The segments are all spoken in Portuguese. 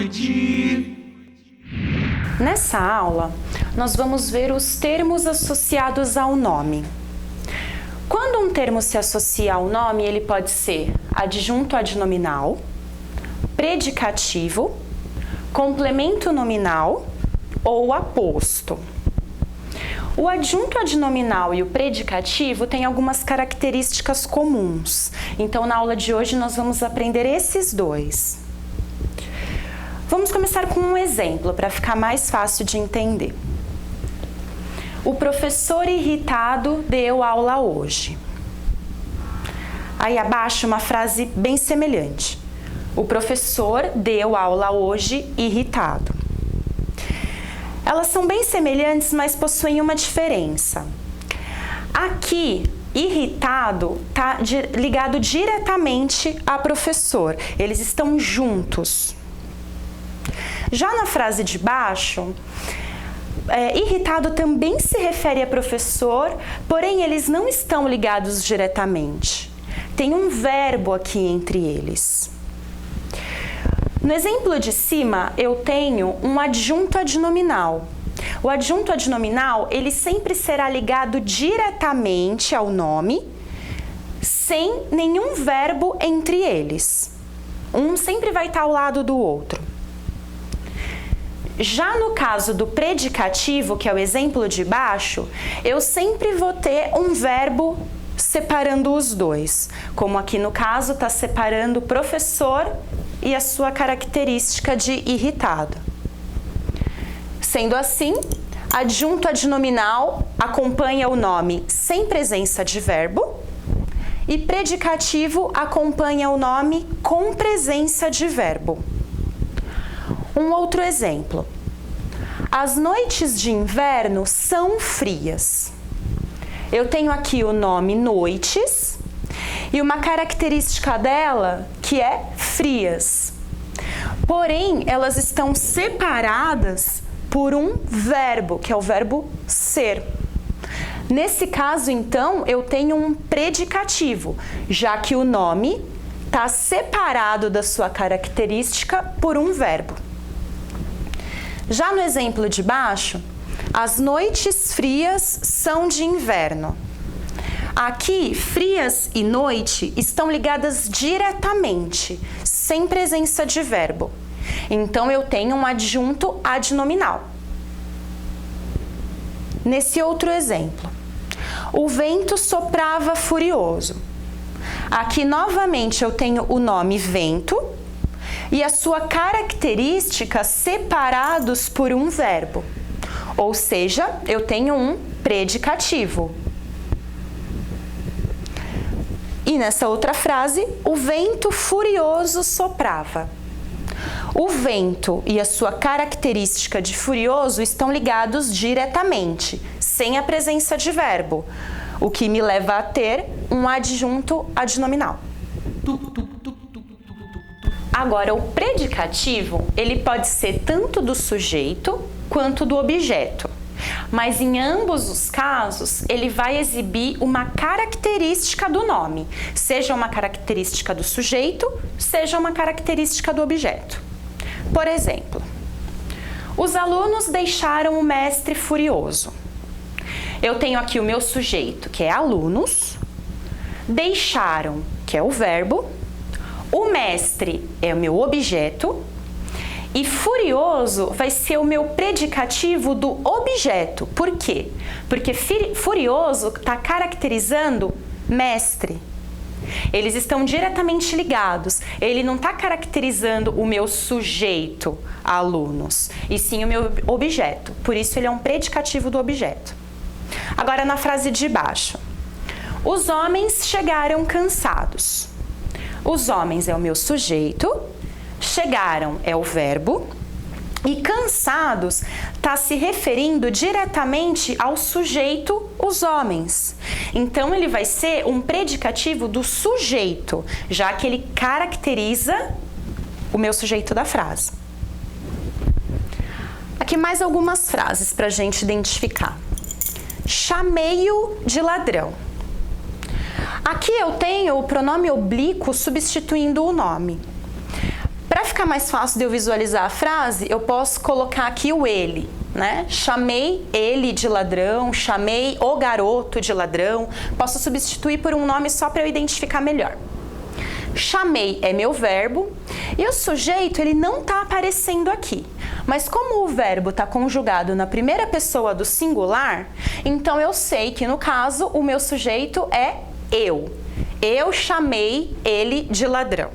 Saúde! Nessa aula, nós vamos ver os termos associados ao nome. Quando um termo se associa ao nome, ele pode ser adjunto adnominal, predicativo, complemento nominal ou aposto. O adjunto adnominal e o predicativo têm algumas características comuns. Então, na aula de hoje, nós vamos aprender esses dois. Vamos começar com um exemplo, para ficar mais fácil de entender. O professor irritado deu aula hoje. Aí abaixo uma frase bem semelhante. O professor deu aula hoje irritado. Elas são bem semelhantes, mas possuem uma diferença. Aqui, irritado está ligado diretamente a professor. Eles estão juntos. Já na frase de baixo, irritado também se refere a professor, porém eles não estão ligados diretamente. Tem um verbo aqui entre eles. No exemplo de cima, eu tenho um adjunto adnominal. O adjunto adnominal, ele sempre será ligado diretamente ao nome, sem nenhum verbo entre eles. Um sempre vai estar ao lado do outro. Já no caso do predicativo, que é o exemplo de baixo, eu sempre vou ter um verbo separando os dois. Como aqui no caso, está separando o professor e a sua característica de irritado. Sendo assim, adjunto adnominal acompanha o nome sem presença de verbo e predicativo acompanha o nome com presença de verbo. Um outro exemplo. As noites de inverno são frias. Eu tenho aqui o nome noites e uma característica dela que é frias. Porém, elas estão separadas por um verbo, que é o verbo ser. Nesse caso, então, eu tenho um predicativo, já que o nome está separado da sua característica por um verbo. Já no exemplo de baixo, as noites frias são de inverno. Aqui, frias e noite estão ligadas diretamente, sem presença de verbo. Então, eu tenho um adjunto adnominal. Nesse outro exemplo, o vento soprava furioso. Aqui, novamente, eu tenho o nome vento e a sua característica separados por um verbo. Ou seja, eu tenho um predicativo. E nessa outra frase, o vento furioso soprava. O vento e a sua característica de furioso estão ligados diretamente, sem a presença de verbo, o que me leva a ter um adjunto adnominal. Agora, o predicativo, ele pode ser tanto do sujeito quanto do objeto. Mas em ambos os casos, ele vai exibir uma característica do nome, seja uma característica do sujeito, seja uma característica do objeto. Por exemplo, os alunos deixaram o mestre furioso. Eu tenho aqui o meu sujeito, que é alunos, deixaram, que é o verbo, o mestre é o meu objeto, e furioso vai ser o meu predicativo do objeto. Por quê? Porque furioso está caracterizando mestre. Eles estão diretamente ligados. Ele não está caracterizando o meu sujeito, alunos, e sim o meu objeto. Por isso, ele é um predicativo do objeto. Agora, na frase de baixo. Os homens chegaram cansados. Os homens é o meu sujeito. Chegaram é o verbo e cansados está se referindo diretamente ao sujeito, os homens. Então, ele vai ser um predicativo do sujeito, já que ele caracteriza o meu sujeito da frase. Aqui mais algumas frases para a gente identificar. Chamei-o de ladrão. Aqui eu tenho o pronome oblíquo substituindo o nome. Para ficar mais fácil de eu visualizar a frase, eu posso colocar aqui o ele, né? Chamei ele de ladrão, chamei o garoto de ladrão. Posso substituir por um nome só para eu identificar melhor. Chamei é meu verbo e o sujeito ele não está aparecendo aqui. Mas como o verbo está conjugado na primeira pessoa do singular, então eu sei que no caso o meu sujeito é eu. Eu chamei ele de ladrão.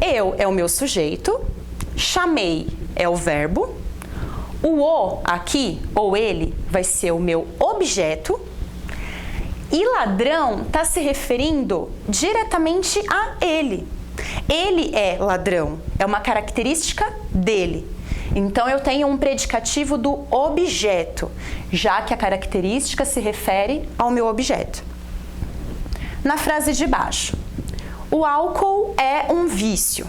Eu é o meu sujeito, chamei é o verbo, o aqui, ou ele, vai ser o meu objeto, e ladrão está se referindo diretamente a ele. Ele é ladrão, é uma característica dele. Então eu tenho um predicativo do objeto, já que a característica se refere ao meu objeto. Na frase de baixo, o álcool é um vício.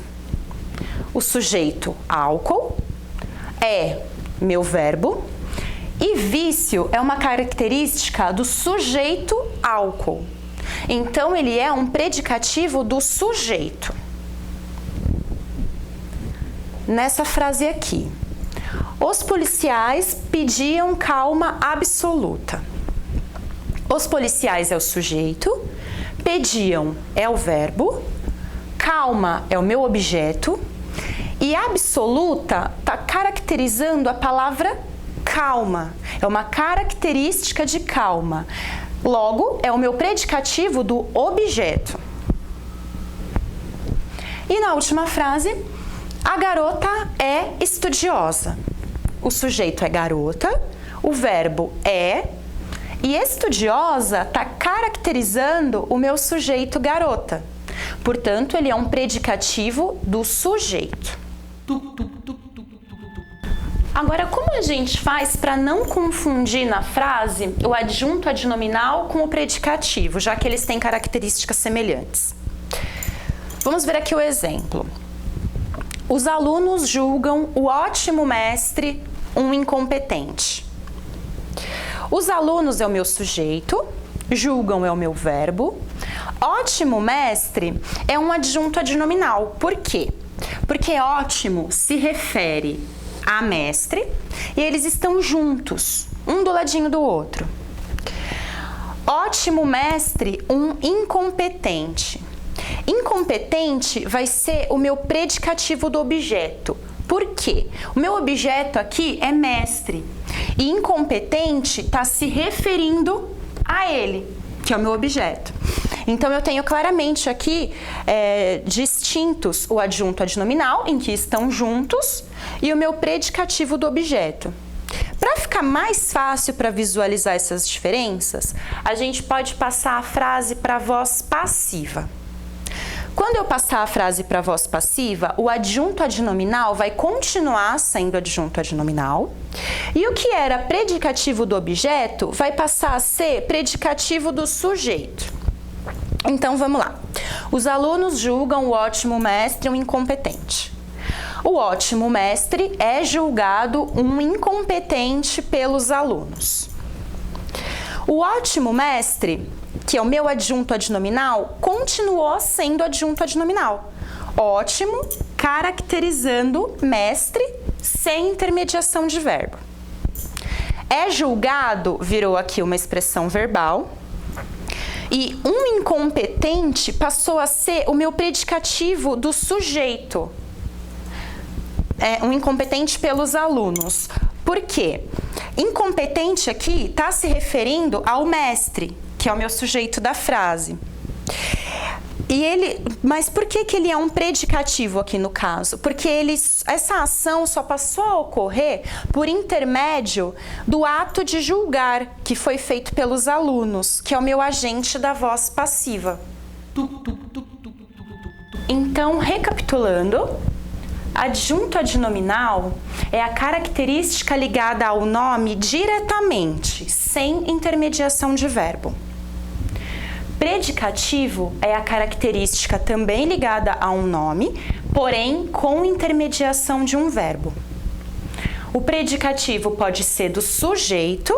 O sujeito álcool é meu verbo e vício é uma característica do sujeito álcool. Então ele é um predicativo do sujeito. Nessa frase aqui, os policiais pediam calma absoluta. Os policiais é o sujeito, pediam é o verbo, calma é o meu objeto e absoluta está caracterizando a palavra calma. É uma característica de calma. Logo, é o meu predicativo do objeto. E na última frase, a garota é estudiosa. O sujeito é garota, o verbo é, e estudiosa está caracterizando o meu sujeito garota. Portanto, ele é um predicativo do sujeito. Agora, como a gente faz para não confundir na frase o adjunto adnominal com o predicativo, já que eles têm características semelhantes? Vamos ver aqui o exemplo. Os alunos julgam o ótimo mestre um incompetente. Os alunos é o meu sujeito, julgam é o meu verbo. Ótimo mestre é um adjunto adnominal. Por quê? Porque ótimo se refere a mestre e eles estão juntos, um do ladinho do outro. Ótimo mestre, um incompetente. Incompetente vai ser o meu predicativo do objeto. Por quê? O meu objeto aqui é mestre e incompetente está se referindo a ele, que é o meu objeto. Então, eu tenho claramente aqui distintos o adjunto adnominal, em que estão juntos, e o meu predicativo do objeto. Para ficar mais fácil para visualizar essas diferenças, a gente pode passar a frase para a voz passiva. Quando eu passar a frase para a voz passiva, o adjunto adnominal vai continuar sendo adjunto adnominal, e o que era predicativo do objeto vai passar a ser predicativo do sujeito. Então, vamos lá. Os alunos julgam o ótimo mestre um incompetente. O ótimo mestre é julgado um incompetente pelos alunos. O ótimo mestre, que é o meu adjunto adnominal, continuou sendo adjunto adnominal. Ótimo, caracterizando mestre sem intermediação de verbo. É julgado virou aqui uma expressão verbal. E um incompetente passou a ser o meu predicativo do sujeito. É um incompetente pelos alunos. Por quê? Incompetente aqui está se referindo ao mestre, que é o meu sujeito da frase. Mas por que ele é um predicativo aqui no caso? Porque essa ação só passou a ocorrer por intermédio do ato de julgar, que foi feito pelos alunos, que é o meu agente da voz passiva. Então, recapitulando, adjunto adnominal é a característica ligada ao nome diretamente, sem intermediação de verbo. Predicativo é a característica também ligada a um nome, porém com intermediação de um verbo. O predicativo pode ser do sujeito,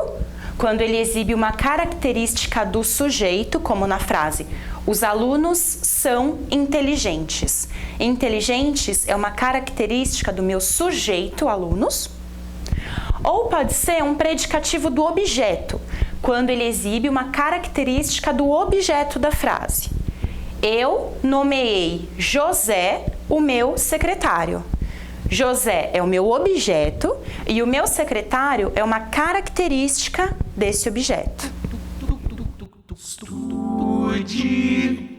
quando ele exibe uma característica do sujeito, como na frase: Os alunos são inteligentes. Inteligentes é uma característica do meu sujeito, alunos. Ou pode ser um predicativo do objeto, quando ele exibe uma característica do objeto da frase. Eu nomeei José o meu secretário. José é o meu objeto e o meu secretário é uma característica desse objeto. Estude